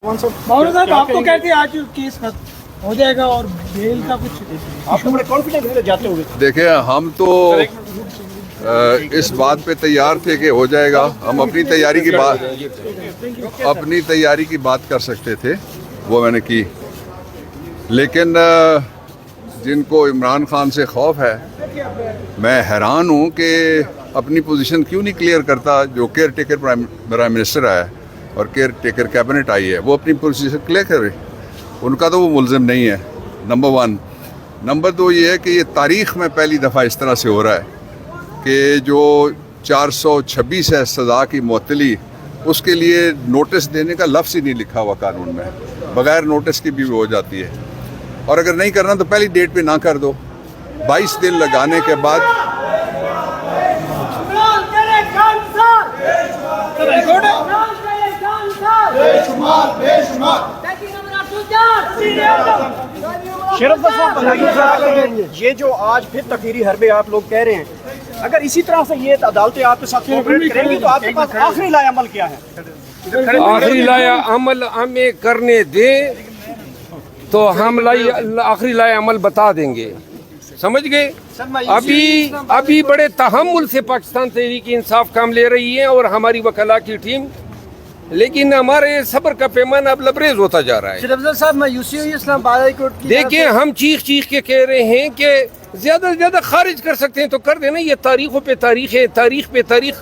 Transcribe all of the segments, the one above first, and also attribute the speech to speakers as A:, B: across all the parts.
A: मामला साहब आप तो कहते हैं आज केस खत्म हो जाएगा और बेल का कुछ
B: आप तो बड़े कॉन्फिडेंट जाते होंगे।
C: देखिए हम तो इस बात पे तैयार थे कि हो जाएगा। हम अपनी तैयारी की बात कर सकते थे, वो मैंने की। लेकिन जिनको इमरान खान से खौफ है, मैं हैरान हूँ कि अपनी पोजीशन क्यों नहीं क्लियर करता। जो केयर टेकर प्राइम मिनिस्टर आया है और केयर टेकर कैबिनेट आई है, वो अपनी पोजीशन क्लियर करे। उनका तो वो मुल्ज़िम नहीं है, नंबर वन। नंबर दो ये है कि ये तारीख़ में पहली दफ़ा इस तरह से हो रहा है कि जो 426 है सज़ा की मुअत्तली, उसके लिए नोटिस देने का लफ्ज़ ही नहीं लिखा हुआ कानून में। बग़ैर नोटिस की भी हो जाती है, और अगर नहीं करना तो पहली डेट पे ना कर दो। 22 दिन लगाने के बाद
B: ये जो आज फिर तकरीरी हरबे आप लोग कह रहे हैं, अगर इसी तरह से ये अदालतें आपके साथ कोऑपरेट करेंगी तो आपके पास आखिरी लाए अमल क्या है?
D: आखिरी लाया अमल हमें करने दे तो हम आखिरी लाया अमल बता देंगे, समझ गए। अभी बड़े तहम्मुल से पाकिस्तान तहरीक इंसाफ काम ले रही है और हमारी वकला की टीम, लेकिन हमारे सब्र का पैमाना अब लबरेज होता जा रहा है।
A: साहब मैं इस्लामाबाद
D: देखिए हम चीख के कह रहे हैं कि ज्यादा से ज्यादा खारिज कर सकते हैं तो कर देना। ये तारीखों पे तारीख है, तारीख पे तारीख,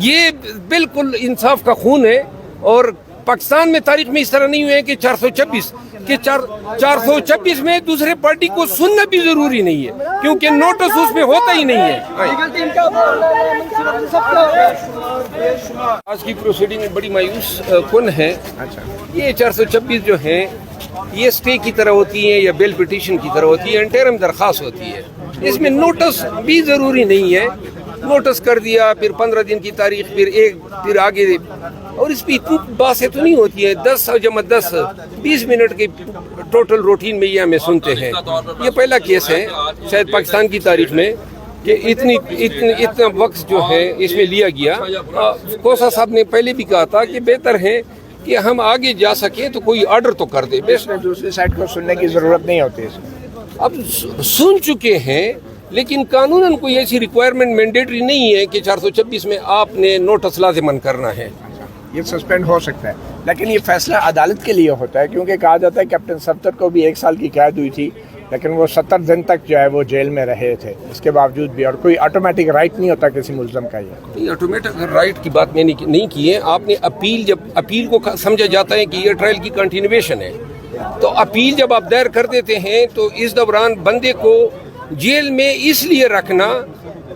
D: ये बिल्कुल इंसाफ का खून है। और पाकिस्तान में तारीख में इस तरह नहीं हुआ है कि 426 में दूसरे पार्टी को सुनना भी जरूरी नहीं है, क्योंकि नोटिस उसमें होता ही नहीं है। आज की प्रोसीडिंग बड़ी मायूस कुन है। ये 426 जो है ये स्टे की तरह होती है या बेल पिटीशन की तरह होती है, इंटरिम दरखास्त होती है। इसमें नोटिस भी जरूरी नहीं है। नोटिस कर दिया, फिर 15 दिन की तारीख, फिर आगे, और इस पर इतनी बातें तो नहीं होती है। 10 जमा 10 20 मिनट के टोटल रूटीन में ये हमें सुनते हैं। ये पहला केस है शायद पाकिस्तान की तारीख में कि इतना वक्त जो है इसमें लिया गया। कोसा साहब ने पहले भी कहा था कि बेहतर है कि हम आगे जा सकें तो कोई ऑर्डर तो कर दे।
B: दूसरी साइड को सुनने की जरूरत नहीं होती।
D: अब सुन चुके हैं, लेकिन कानूनन कोई ऐसी रिक्वायरमेंट मैंडेटरी नहीं है कि 426 में आपने नोटिस लाज़िमन करना है।
B: ये सस्पेंड हो सकता है, लेकिन ये फैसला अदालत के लिए होता है, क्योंकि कहा जाता है कैप्टन सफ्दर को भी 1 साल की कैद हुई थी, लेकिन वो 70 दिन तक जो है वो जेल में रहे थे। इसके बावजूद भी, और कोई ऑटोमेटिक राइट नहीं होता किसी मुल्ज़म का। ये
D: ऑटोमेटिक राइट की बात मैंने नहीं की है। आपने अपील, जब अपील को समझा जाता है कि ये ट्रायल की कंटिन्यूएशन है, तो अपील जब आप दायर कर देते हैं तो इस दौरान बंदे को जेल में इसलिए रखना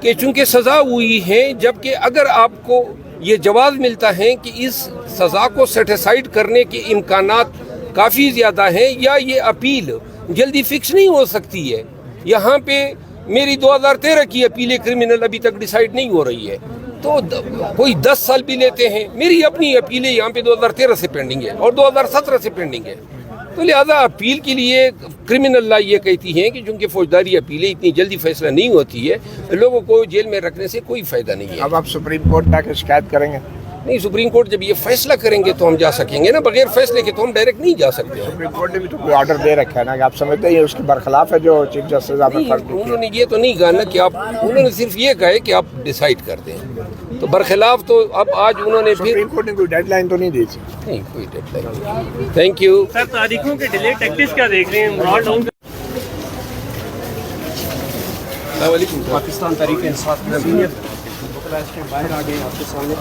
D: कि चूंकि सज़ा हुई है, जबकि अगर आपको ये जवाब मिलता है कि इस सज़ा को सेटिसाइड करने के इम्कानात काफ़ी ज़्यादा हैं या ये अपील जल्दी फिक्स नहीं हो सकती है। यहाँ पे मेरी 2013 की अपीलें क्रिमिनल अभी तक डिसाइड नहीं हो रही है, तो कोई 10 साल भी लेते हैं। मेरी अपनी अपीलें यहाँ पे 2013 से पेंडिंग है और 2017 से पेंडिंग है। तो लिहाजा अपील के लिए क्रिमिनल लॉ ये कहती है कि चूंकि फौजदारी अपीलें इतनी जल्दी फैसला नहीं होती है, तो लोगों को जेल में रखने से कोई फायदा नहीं है।
B: अब आप सुप्रीम कोर्ट जाकर शिकायत करेंगे?
D: नहीं, सुप्रीम कोर्ट जब ये फैसला करेंगे तो हम जा सकेंगे ना। बगैर फैसले के तो हम डायरेक्ट नहीं जा सकते।
B: सुप्रीम कोर्ट ने भी तो कोई ऑर्डर दे रखा है ना, कि आप समझते हैं उसके बरखिलाफ है जो चीफ जस्टिस आपने।
D: उन्होंने ये तो नहीं कहा ना कि आप, उन्होंने सिर्फ ये कहा है कि आप डिसाइड कर दें, तो बरखिलाफ तो अब आज उन्होंने फिर
B: सुप्रीम कोर्ट ने कोई डेडलाइन तो नहीं दी थी।
D: नहीं, कोई डेडलाइन नहीं। थैंक यू
E: सर, तारीखों के डिले टैक्टिक्स क्या देख रहे हैं?
B: पाकिस्तान तहरीक इंसाफ में बाहर आ गए आपके सामने।